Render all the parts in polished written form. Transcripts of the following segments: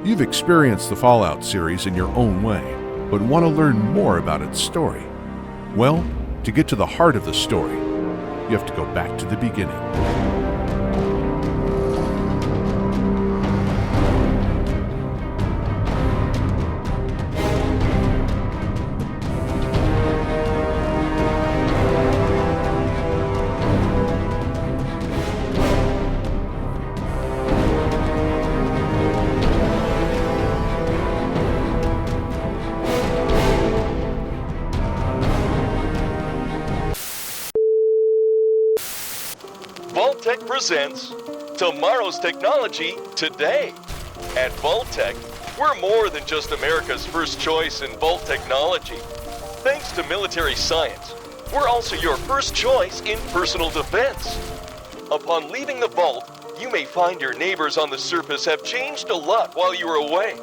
You've experienced the Fallout series in your own way, but want to learn more about its story. Well, to get to the heart of the story, you have to go back to the beginning. Vault-Tec presents Tomorrow's Technology Today. At Vault-Tec, we're more than just America's first choice in vault technology. Thanks to military science, we're also your first choice in personal defense. Upon leaving the vault, you may find your neighbors on the surface have changed a lot while you were away.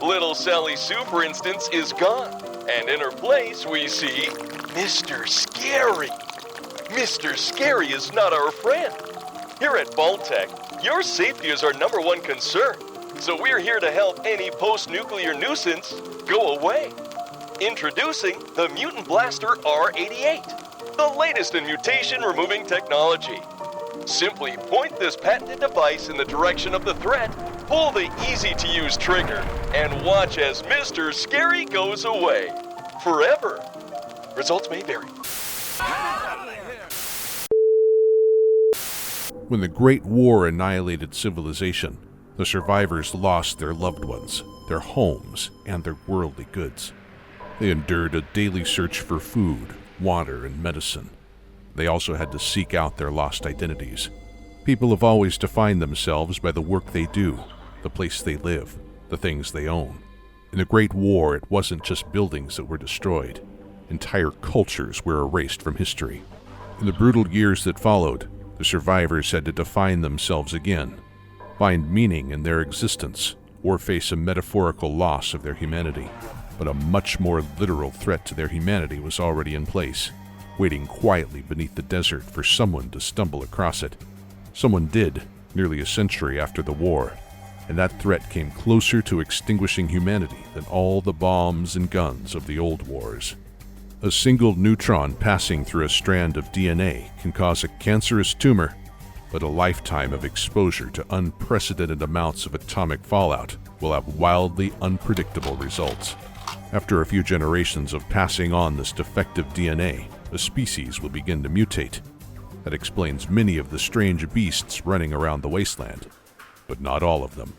Little Sally Sue, for instance, is gone, and in her place we see Mr. Scary. Mr. Scary is not our friend. Here at Vault-Tec, your safety is our number one concern, so we're here to help any post-nuclear nuisance go away. Introducing the Mutant Blaster R88, the latest in mutation-removing technology. Simply point this patented device in the direction of the threat, pull the easy-to-use trigger, and watch as Mr. Scary goes away. Forever. Results may vary. When the Great War annihilated civilization, the survivors lost their loved ones, their homes, and their worldly goods. They endured a daily search for food, water, and medicine. They also had to seek out their lost identities. People have always defined themselves by the work they do, the place they live, the things they own. In the Great War, it wasn't just buildings that were destroyed. Entire cultures were erased from history. In the brutal years that followed, the survivors had to define themselves again, find meaning in their existence, or face a metaphorical loss of their humanity. But a much more literal threat to their humanity was already in place, waiting quietly beneath the desert for someone to stumble across it. Someone did, nearly a century after the war, and that threat came closer to extinguishing humanity than all the bombs and guns of the old wars. A single neutron passing through a strand of DNA can cause a cancerous tumor, but a lifetime of exposure to unprecedented amounts of atomic fallout will have wildly unpredictable results. After a few generations of passing on this defective DNA, a species will begin to mutate. That explains many of the strange beasts running around the wasteland, but not all of them.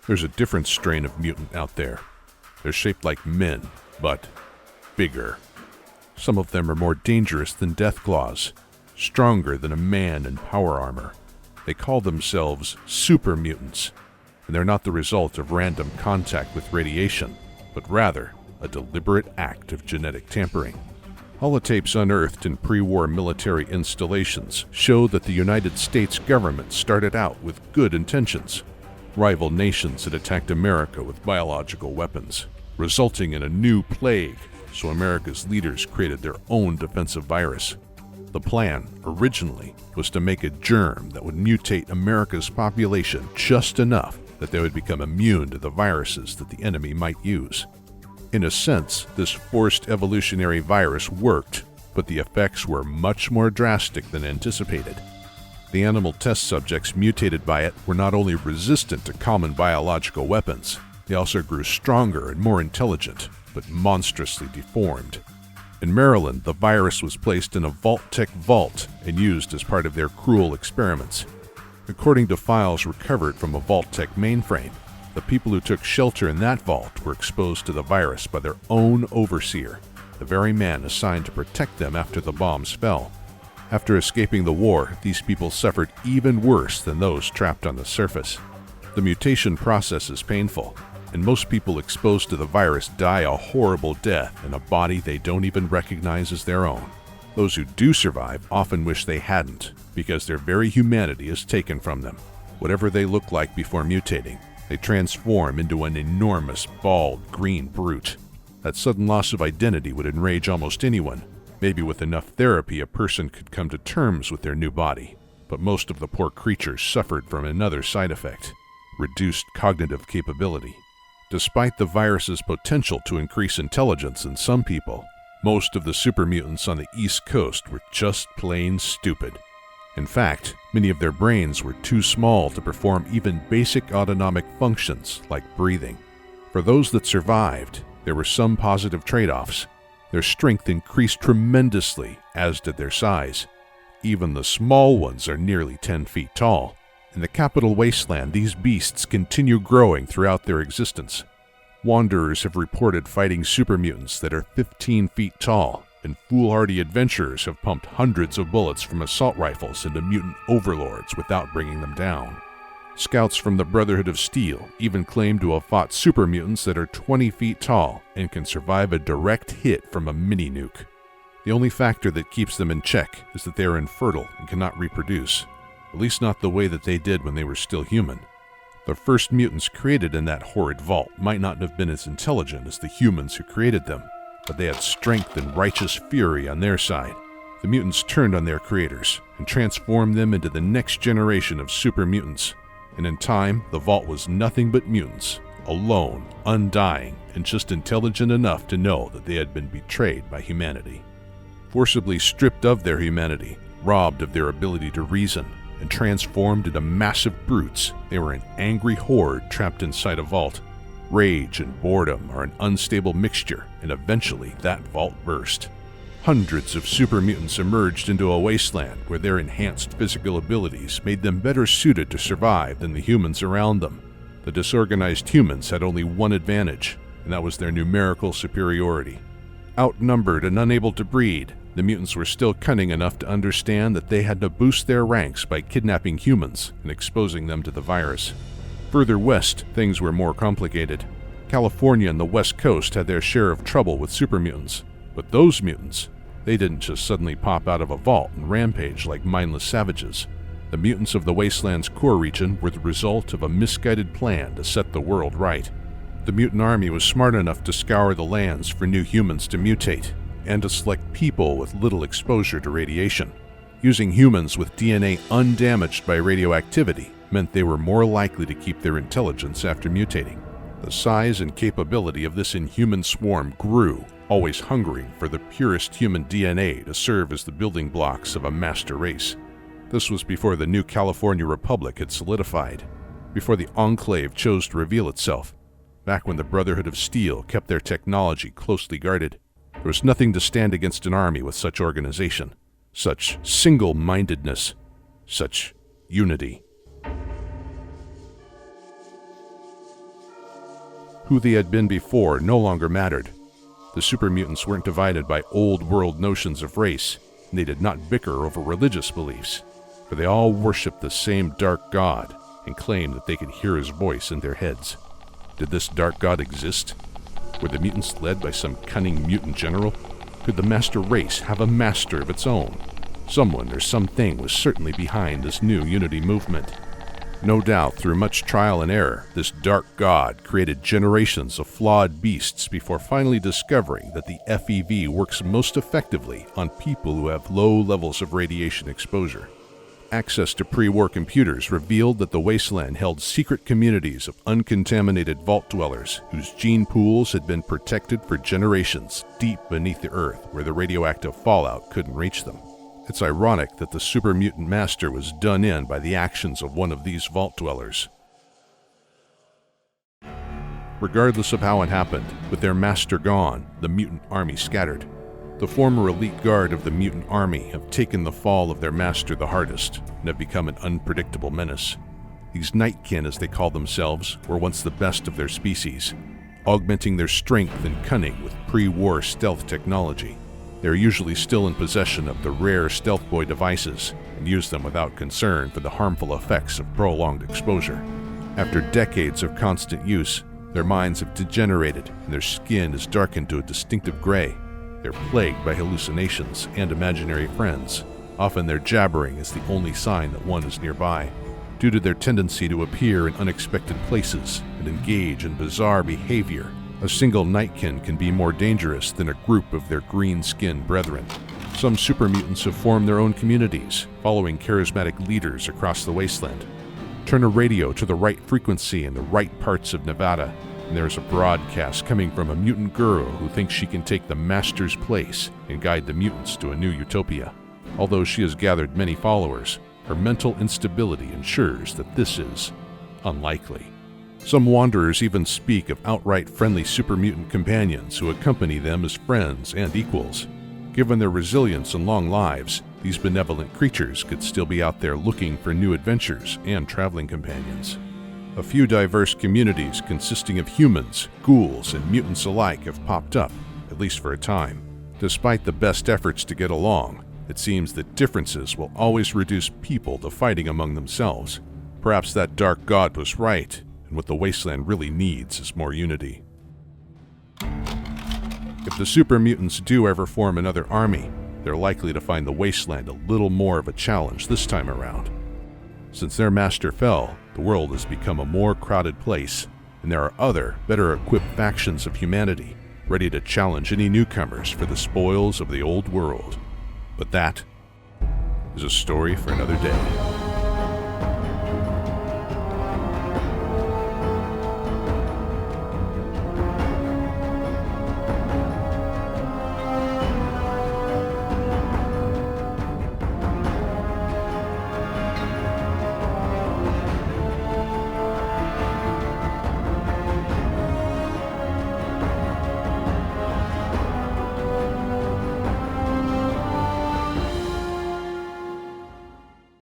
There's a different strain of mutant out there. They're shaped like men, but bigger. Some of them are more dangerous than Deathclaws, stronger than a man in power armor. They call themselves super mutants, and they're not the result of random contact with radiation, but rather a deliberate act of genetic tampering. Holotapes unearthed in pre-war military installations show that the United States government started out with good intentions. Rival nations had attacked America with biological weapons, resulting in a new plague, so America's leaders created their own defensive virus. The plan, originally, was to make a germ that would mutate America's population just enough that they would become immune to the viruses that the enemy might use. In a sense, this forced evolutionary virus worked, but the effects were much more drastic than anticipated. The animal test subjects mutated by it were not only resistant to common biological weapons, they also grew stronger and more intelligent, but monstrously deformed. In Maryland, the virus was placed in a Vault-Tec vault and used as part of their cruel experiments. According to files recovered from a Vault-Tec mainframe, the people who took shelter in that vault were exposed to the virus by their own overseer, the very man assigned to protect them after the bombs fell. After escaping the war, these people suffered even worse than those trapped on the surface. The mutation process is painful, and most people exposed to the virus die a horrible death in a body they don't even recognize as their own. Those who do survive often wish they hadn't, because their very humanity is taken from them. Whatever they look like before mutating, they transform into an enormous, bald, green brute. That sudden loss of identity would enrage almost anyone. Maybe with enough therapy, a person could come to terms with their new body. But most of the poor creatures suffered from another side effect: reduced cognitive capability. Despite the virus's potential to increase intelligence in some people, most of the super mutants on the East Coast were just plain stupid. In fact, many of their brains were too small to perform even basic autonomic functions like breathing. For those that survived, there were some positive trade-offs. Their strength increased tremendously, as did their size. Even the small ones are nearly 10 feet tall. In the capital wasteland, these beasts continue growing throughout their existence. Wanderers have reported fighting super mutants that are 15 feet tall, and foolhardy adventurers have pumped hundreds of bullets from assault rifles into mutant overlords without bringing them down. Scouts from the Brotherhood of Steel even claim to have fought super mutants that are 20 feet tall and can survive a direct hit from a mini-nuke. The only factor that keeps them in check is that they are infertile and cannot reproduce, at least not the way that they did when they were still human. The first mutants created in that horrid vault might not have been as intelligent as the humans who created them, but they had strength and righteous fury on their side. The mutants turned on their creators and transformed them into the next generation of super mutants. And in time, the vault was nothing but mutants, alone, undying, and just intelligent enough to know that they had been betrayed by humanity. Forcibly stripped of their humanity, robbed of their ability to reason, and transformed into massive brutes, they were an angry horde trapped inside a vault. Rage and boredom are an unstable mixture, and eventually that vault burst. Hundreds of super mutants emerged into a wasteland where their enhanced physical abilities made them better suited to survive than the humans around them. The disorganized humans had only one advantage, and that was their numerical superiority. Outnumbered and unable to breed, the mutants were still cunning enough to understand that they had to boost their ranks by kidnapping humans and exposing them to the virus. Further west, things were more complicated. California and the West Coast had their share of trouble with super mutants, but those mutants, they didn't just suddenly pop out of a vault and rampage like mindless savages. The mutants of the Wasteland's core region were the result of a misguided plan to set the world right. The mutant army was smart enough to scour the lands for new humans to mutate, and to select people with little exposure to radiation. Using humans with DNA undamaged by radioactivity meant they were more likely to keep their intelligence after mutating. The size and capability of this inhuman swarm grew, always hungering for the purest human DNA to serve as the building blocks of a master race. This was before the new California Republic had solidified, before the Enclave chose to reveal itself, back when the Brotherhood of Steel kept their technology closely guarded. There was nothing to stand against an army with such organization, such single-mindedness, such unity. Who they had been before no longer mattered. The super mutants weren't divided by old-world notions of race, and they did not bicker over religious beliefs, for they all worshipped the same dark god and claimed that they could hear his voice in their heads. Did this dark god exist? Were the mutants led by some cunning mutant general? Could the master race have a master of its own? Someone or something was certainly behind this new unity movement. No doubt, through much trial and error, this dark god created generations of flawed beasts before finally discovering that the FEV works most effectively on people who have low levels of radiation exposure. Access to pre-war computers revealed that the wasteland held secret communities of uncontaminated vault dwellers whose gene pools had been protected for generations deep beneath the earth where the radioactive fallout couldn't reach them. It's ironic that the super mutant master was done in by the actions of one of these vault dwellers. Regardless of how it happened, with their master gone, the mutant army scattered. The former elite guard of the mutant army have taken the fall of their master the hardest and have become an unpredictable menace. These Nightkin, as they call themselves, were once the best of their species, augmenting their strength and cunning with pre-war stealth technology. They are usually still in possession of the rare Stealth Boy devices and use them without concern for the harmful effects of prolonged exposure. After decades of constant use, their minds have degenerated and their skin is darkened to a distinctive gray. They're plagued by hallucinations and imaginary friends. Often their jabbering is the only sign that one is nearby. Due to their tendency to appear in unexpected places and engage in bizarre behavior, a single Nightkin can be more dangerous than a group of their green-skinned brethren. Some super mutants have formed their own communities, following charismatic leaders across the wasteland. Turn a radio to the right frequency in the right parts of Nevada, and there is a broadcast coming from a mutant girl who thinks she can take the Master's place and guide the mutants to a new utopia. Although she has gathered many followers, her mental instability ensures that this is unlikely. Some wanderers even speak of outright friendly super mutant companions who accompany them as friends and equals. Given their resilience and long lives, these benevolent creatures could still be out there looking for new adventures and traveling companions. A few diverse communities consisting of humans, ghouls, and mutants alike have popped up, at least for a time. Despite the best efforts to get along, it seems that differences will always reduce people to fighting among themselves. Perhaps that dark god was right, and what the wasteland really needs is more unity. If the super mutants do ever form another army, they're likely to find the wasteland a little more of a challenge this time around. Since their master fell, the world has become a more crowded place, and there are other, better-equipped factions of humanity ready to challenge any newcomers for the spoils of the old world. But that is a story for another day.